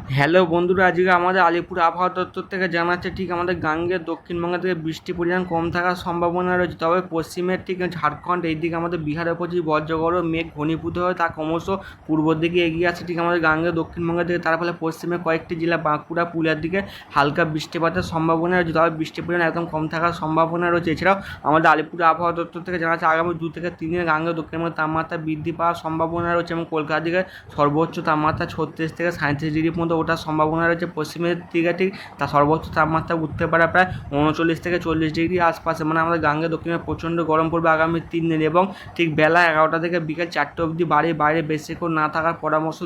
Hello বন্ধুরা, আজকে আমাদের আলিপুর আবহাওয়া দপ্তর থেকে জানাচ্ছে ঠিক আমাদের গাঙ্গের দক্ষিণবঙ্গ থেকে বৃষ্টির পরিমাণ কম থাকার সম্ভাবনা রয়েছে। তবে পশ্চিমের ঠিক ঝাড়খণ্ড এইদিকে আমাদের বিহারের উপর যে বজ্রগড় মেঘ ঘনীভূত হয়ে তা ক্রমশ পূর্বর দিকে এগিয়ে আসছে ঠিক আমাদের গাঙ্গের দক্ষিণবঙ্গের দিকে। তার ফলে পশ্চিমে কয়েকটি জেলা বাঁকুড়া পুরুলিয়ার দিকে হালকা বৃষ্টিপাতের সম্ভাবনা রয়েছে, তবে বৃষ্টির পরিমাণ একদম কম থাকার সম্ভাবনা রয়েছে। এছাড়াও আমাদের আলিপুর আবহাওয়া দপ্তর থেকে জানাচ্ছে আগামী 2 থেকে 3 দিন গাঙ্গের দক্ষিণবঙ্গের তাপমাত্রা বৃদ্ধি পাওয়ার সম্ভাবনা রয়েছে এবং কলকাতার দিকে সর্বোচ্চ তাপমাত্রা 36 থেকে 37 ডিগ্রি পর্যন্ত ওঠার সম্ভাবনা রয়েছে। পশ্চিমের দিকে ঠিক তার সর্বোচ্চ তাপমাত্রা উঠতে পারে প্রায় 39 থেকে 40 ডিগ্রি আশপাশে, মানে আমাদের গাঙ্গের দক্ষিণে প্রচণ্ড গরম পড়বে আগামী 3 দিন এবং ঠিক বেলা 11টা থেকে বিকেল 4টে অবধি বাড়ির বাইরে বেশিক্ষণ না থাকার পরামর্শ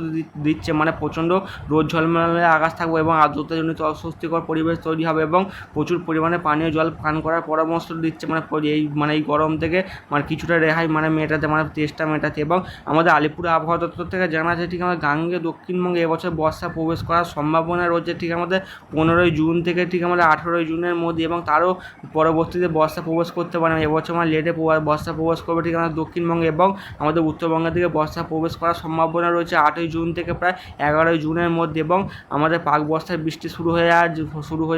দিচ্ছে। মানে প্রচণ্ড রোদ ঝলমলে আকাশ থাকবে এবং আর্দ্রতাজনিত অস্বস্তিকর পরিবেশ তৈরি হবে এবং প্রচুর পরিমাণে পানীয় জল পান করার পরামর্শ দিচ্ছে। এই গরম থেকে কিছুটা রেহাই মেটাতে, তেষ্টা মেটাতে। এবং আমাদের আলিপুর আবহাওয়া দপ্তর থেকে জানা যায় ঠিক আমাদের গাঙ্গে দক্ষিণবঙ্গে এবছর বর্ষা প্রবেশ করার সম্ভাবনা রয়েছে ঠিক আমাদের 15ই জুন থেকে ঠিক আমাদের 18ই জুনের মধ্যে, এবং তারও পরবর্তীতে বর্ষা প্রবেশ করতে পারে। এবছর লেটে বর্ষা প্রবেশ করবে ঠিক আমাদের দক্ষিণবঙ্গে এবং আমাদের উত্তরবঙ্গের দিকে বর্ষা প্রবেশ করার সম্ভাবনা রয়েছে 8ই জুন থেকে প্রায় 11ই জুনের মধ্যে। এবং আমাদের পাক বর্ষায় বৃষ্টি শুরু হয়ে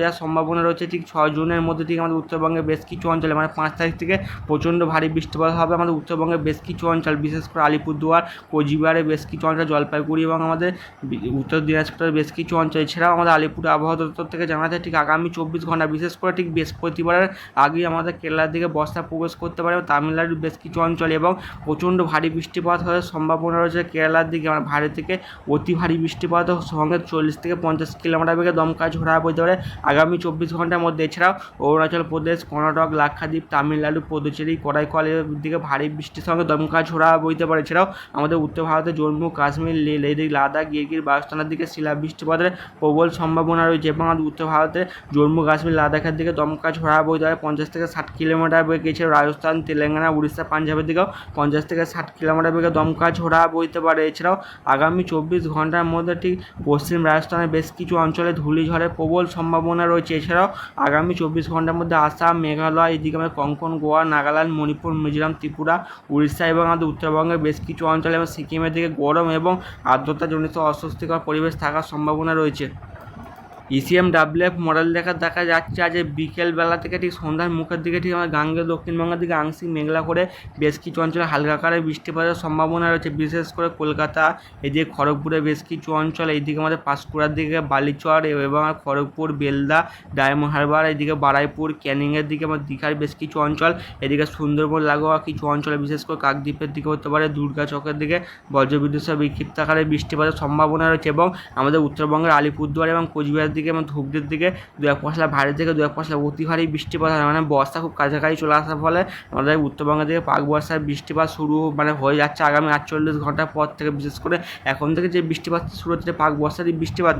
যাওয়ার সম্ভাবনা রয়েছে ঠিক 6 জুনের মধ্যে ঠিক আমাদের উত্তরবঙ্গের বেশ কিছু অঞ্চলে, 5 তারিখ থেকে প্রচণ্ড ভারী বৃষ্টিপাত হবে আমাদের উত্তরবঙ্গের বেশ কিছু অঞ্চল, বিশেষ করে আলিপুরদুয়ার, কোচবিহারের বেশ কিছু অঞ্চল, জলপাইগুড়ি এবং আমাদের উত্তর দিনাজপুরের বেশ কিছু অঞ্চল। এছাড়াও আমাদের আলিপুর আবহাওয়া দপ্তর থেকে জানা যায় ঠিক আগামী 24 ঘন্টা, বিশেষ করে ঠিক বৃহস্পতিবারের আগেই আমাদের কেরালার দিকে বর্ষা প্রবেশ করতে পারে তামিলনাড়ুর বেশ কিছু অঞ্চলে, এবং প্রচণ্ড ভারী বৃষ্টিপাত হওয়ার সম্ভাবনা রয়েছে কেরালার দিকে। ভারী থেকে অতি ভারী বৃষ্টিপাত সঙ্গে 40 থেকে 50 কিলোমিটার বেগে দমকা ঝোড়া বইতে পারে আগামী 24 ঘন্টার মধ্যে। এছাড়াও অরুণাচল প্রদেশ, কর্ণাটক, লাক্ষাদ্বীপ, তামিলনাড়ু, পুদুচেরি, করাইকলের দিকে ভারী বৃষ্টির সঙ্গে দমকা ঝোড়া বইতে পারে। এছাড়াও আমাদের উত্তর ভারতে জম্মু কাশ্মীর, লেহ, লাদাখ, গিরগির, বালুস্তানের দিকে শিলা বৃষ্টিপাতের প্রবল সম্ভাবনা রয়েছে এবং আমাদের উত্তর ভারতে জম্মু কাশ্মীর, লাদাখের দিকে দমকা ঝোড়া বইতে পারে 50 থেকে 60 কিলোমিটার বেগে। এছাড়াও রাজস্থান, তেলেঙ্গানা, উড়িষ্যা, পাঞ্জাবের দিকেও 50 থেকে 60 কিলোমিটার বেগে দমকা ঝোড়া বইতে পারে। এছাড়াও আগামী 24 ঘন্টার মধ্যে ঠিক পশ্চিম রাজস্থানের বেশ কিছু অঞ্চলে ধূলিঝড়ের প্রবল সম্ভাবনা রয়েছে। এছাড়াও আগামী 24 ঘন্টার মধ্যে আসাম, মেঘালয়, এদিকে আমাদের কঙ্কন, গোয়া, নাগাল্যান্ড, মণিপুর, মিজোরাম, ত্রিপুরা, উড়িষ্যা এবং আমাদের উত্তরবঙ্গের বেশ কিছু অঞ্চলে এবং সিকিমের দিকে গরম এবং আর্দ্রতাজনিত অস্বস্তিকর পরিবেশ থাকার সম্ভাবনা রয়েছে। ECMWF মডেল দেখা যাচ্ছে আজ বিকেলবেলা থেকে ঠিক সন্ধ্যার মুখের দিকে ঠিক আমাদের গাঙ্গেয় দক্ষিণবঙ্গের দিকে আংশিক মেঘলা করে বেশ কিছু অঞ্চলে হালকা আকারে বৃষ্টিপাতের সম্ভাবনা রয়েছে, বিশেষ করে কলকাতা, এদিকে খড়গপুরের বেশ কিছু অঞ্চল, এইদিকে আমাদের পাঁশকুড়ার দিকে বালিচর এবং খড়গপুর, বেলদা, ডায়মন্ড হারবার, এদিকে বারুইপুর, ক্যানিংয়ের দিকে আমাদের দীঘার বেশ কিছু অঞ্চল, এদিকে সুন্দরবন লাগোয়া কিছু অঞ্চলে, বিশেষ করে কাকদ্বীপের দিকে হতে পারে, দুর্গাচকের দিকে বজ্রবিদ্যুৎ সহ বিক্ষিপ্ত আকারে বৃষ্টিপাতের সম্ভাবনা রয়েছে। এবং আমাদের উত্তরবঙ্গের আলিপুরদুয়ার এবং কোচবিহার দিকে এবং ধূপদের দিকে 2-1 পশলা ভারী থেকে 2-1 পশলা অতি ভারী বৃষ্টিপাত হয়। বর্ষা খুব কাছাকাছি চলে আসার ফলে আমাদের উত্তরবঙ্গের দিকে পাক বর্ষার বৃষ্টিপাত শুরু হয়ে যাচ্ছে আগামী 48 ঘন্টার পর থেকে। বিশেষ করে এখন থেকে যে বৃষ্টিপাত শুরু হচ্ছে পাক বর্ষারই বৃষ্টিপাত,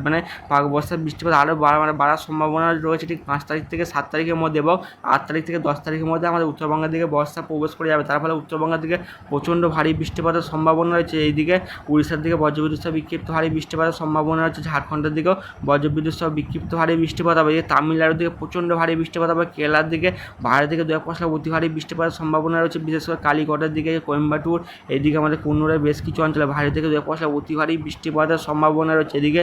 পাক বর্ষার বৃষ্টিপাত আরও বাড়ার সম্ভাবনা রয়েছে ঠিক 5 তারিখ থেকে 7 তারিখের মধ্যে, এবং 8 তারিখ থেকে 10 তারিখের মধ্যে আমাদের উত্তরবঙ্গের দিকে বর্ষা প্রবেশ করে যাবে। তার ফলে উত্তরবঙ্গের দিকে প্রচণ্ড ভারী বৃষ্টিপাতের সম্ভাবনা রয়েছে। এইদিকে উড়িষ্যার দিকে বজ্রবিদ্যুৎ সহ বিক্ষিপ্ত ভারী বৃষ্টিপাতের সম্ভাবনা রয়েছে, ঝাড়খণ্ডের দিকেও বজ্রবিদ্যুৎ সহ বিক্ষিপ্ত ভারী বৃষ্টিপাত হবে। তামিলনাড়ুর দিকে প্রচণ্ড ভারী বৃষ্টিপাত হবে, কেরালার দিকে ভারী থেকে 2-1 পশলা অতি ভারী বৃষ্টিপাতের সম্ভাবনা রয়েছে, বিশেষ করে কালীঘাটের দিকে, কোয়েম্বাটুর, এইদিকে আমাদের কুন্নুরের বেশ কিছু অঞ্চলে ভারী থেকে 2-1 পশলা অতি ভারী বৃষ্টিপাতের সম্ভাবনা রয়েছে। এদিকে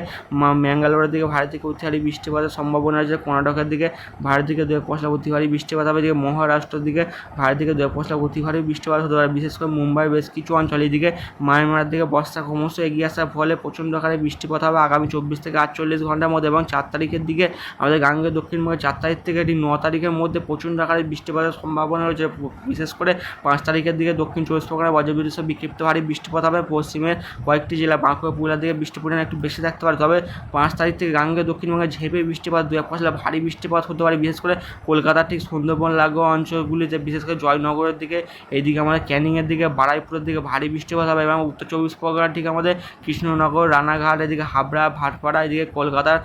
ম্যাঙ্গালোরের দিকে ভারী থেকে অতি ভারী বৃষ্টিপাতের সম্ভাবনা রয়েছে, কর্ণাটকের দিকে ভারী থেকে 2-1 পশলা অতি ভারী বৃষ্টিপাত হবে। এদিকে মহারাষ্ট্রের দিকে ভারী থেকে 2-1 পশলা অতি ভারী বৃষ্টিপাত হতে পারে, বিশেষ করে মুম্বাইয়ের বেশ কিছু অঞ্চল। এদিকে মায়ানমারের দিকে বর্ষা ক্রমশ এগিয়ে আসার ফলে প্রচণ্ড আকারে বৃষ্টিপাত হবে আগামী 24 থেকে 48 ঘন্টার মধ্যে। এবং 4 তারিখের দিকে আমাদের গাঙ্গেয় দক্ষিণবঙ্গে 4 তারিখ থেকে এটি 9 তারিখের মধ্যে প্রচণ্ড আকারে বৃষ্টিপাতের সম্ভাবনা রয়েছে। বিশেষ করে 5 তারিখের দিকে দক্ষিণ 24 পরগনায় বজ্রবিদ্যুৎ সহ বিক্ষিপ্ত ভারী বৃষ্টিপাত হবে। পশ্চিমের কয়েকটি জেলা বাঁকুড়া, পুরুলিয়ার দিকে বৃষ্টির পরিমাণ একটু বেশি থাকতে পারে। তবে 5 তারিখ থেকে গাঙ্গেয় দক্ষিণবঙ্গে ঝেঁপে বৃষ্টিপাত 2-1 পশলা ভারী বৃষ্টিপাত হতে পারে, বিশেষ করে কলকাতার ঠিক সুন্দরবন লাগোয়া অঞ্চলগুলিতে, বিশেষ করে জয়নগরের দিকে, এইদিকে আমাদের ক্যানিংয়ের দিকে, বারুইপুরের দিকে ভারী বৃষ্টিপাত হবে। এবং উত্তর 24 পরগনার ঠিক আমাদের কৃষ্ণনগর, রানাঘাট, এদিকে হাবড়া, ভাটপাড়া, এদিকে কলকাতার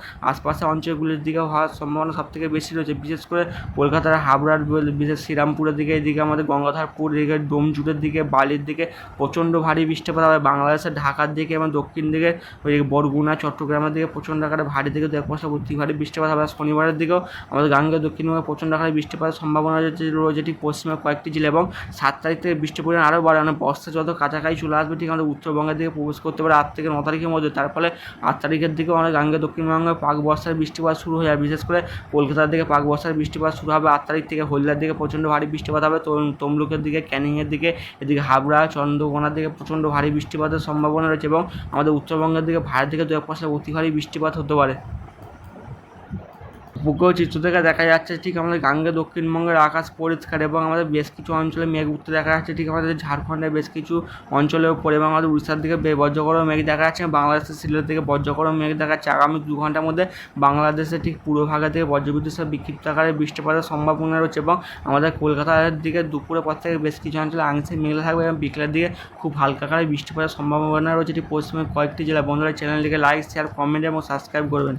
আশপাশের অঞ্চলগুলির দিকে হওয়ার সম্ভাবনা সবথেকে বেশি রয়েছে। বিশেষ করে কলকাতার হাবড়ার বিশেষ শ্রীরামপুরের দিকে, এদিকে আমাদের গঙ্গাধরপুর, এদিকে ডোমজুড়ের দিকে, বালির দিকে প্রচণ্ড ভারী বৃষ্টিপাত হবে। বাংলাদেশের ঢাকার দিকে এবং দক্ষিণ দিকে ওই বরগুনা, চট্টগ্রামের দিকে প্রচণ্ড আকারে ভারী থেকে দু এক পয়সা অতি ভারী বৃষ্টিপাত হবে। শনিবারের দিকেও আমাদের গাঙ্গেয় দক্ষিণবঙ্গে প্রচণ্ড আকারে বৃষ্টিপাতের সম্ভাবনা রয়েছে ঠিক পশ্চিমের কয়েকটি জেলা, এবং 7 তারিখ থেকে বৃষ্টির পরিমাণ আরও বাড়ে। মানে বর্ষা যত কাছাকাছি চলে আসবে ঠিক আমাদের উত্তরবঙ্গের দিকে প্রবেশ করতে পারে 8 থেকে 9 তারিখের মধ্যে। তার ফলে 8 তারিখের দিকেও আমাদের গাঙ্গেয় দক্ষিণবঙ্গে পাক বর্ষার বৃষ্টিপাত শুরু হয়ে যাবে। বিশেষ করে কলকাতার দিকে পাক বর্ষার বৃষ্টিপাত শুরু হবে 8 তারিখ থেকে। হলদিয়ার দিকে প্রচণ্ড ভারী বৃষ্টিপাত হবে, তমলুকের দিকে, ক্যানিংয়ের দিকে, এদিকে হাবড়া, চন্দ্রকোনার দিকে প্রচণ্ড ভারী বৃষ্টিপাতের সম্ভাবনা রয়েছে, এবং আমাদের উত্তরবঙ্গের দিকে ভারী থেকে 2 পয়সা অতি ভারী বৃষ্টিপাত হতে পারে। উপগ্রহ চিত্র থেকে দেখা যাচ্ছে ঠিক আমাদের গাঙ্গেয় দক্ষিণবঙ্গের আকাশ পরিষ্কার, এবং আমাদের বেশ কিছু অঞ্চলে মেঘ উঠতে দেখা যাচ্ছে ঠিক আমাদের ঝাড়খণ্ডের বেশ কিছু অঞ্চলের উপরে, এবং আমাদের উড়িষ্যার দিকে বজ্রগর্ভ মেঘ দেখা যাচ্ছে, বাংলাদেশের সিলেটের দিকে বজ্রগর্ভ মেঘ দেখা যাচ্ছে। আগামী 2 ঘন্টার মধ্যে বাংলাদেশের ঠিক পুরো ভাগে থেকে বজ্রবিদ্যুৎ সহ বিক্ষিপ্ত আকারে বৃষ্টিপাতের সম্ভাবনা রয়েছে, এবং আমাদের কলকাতার দিকে দুপুরের পর থেকে বেশ কিছু অঞ্চলে আংশিক মেঘলা থাকবে, এবং বিকেলের দিকে খুব হালকা আকারে বৃষ্টিপাতের সম্ভাবনা রয়েছে ঠিক পশ্চিমের কয়েকটি জেলা। বন্ধুরা চ্যানেলটিকে লাইক, শেয়ার, কমেন্ট এবং সাবস্ক্রাইব করবেন।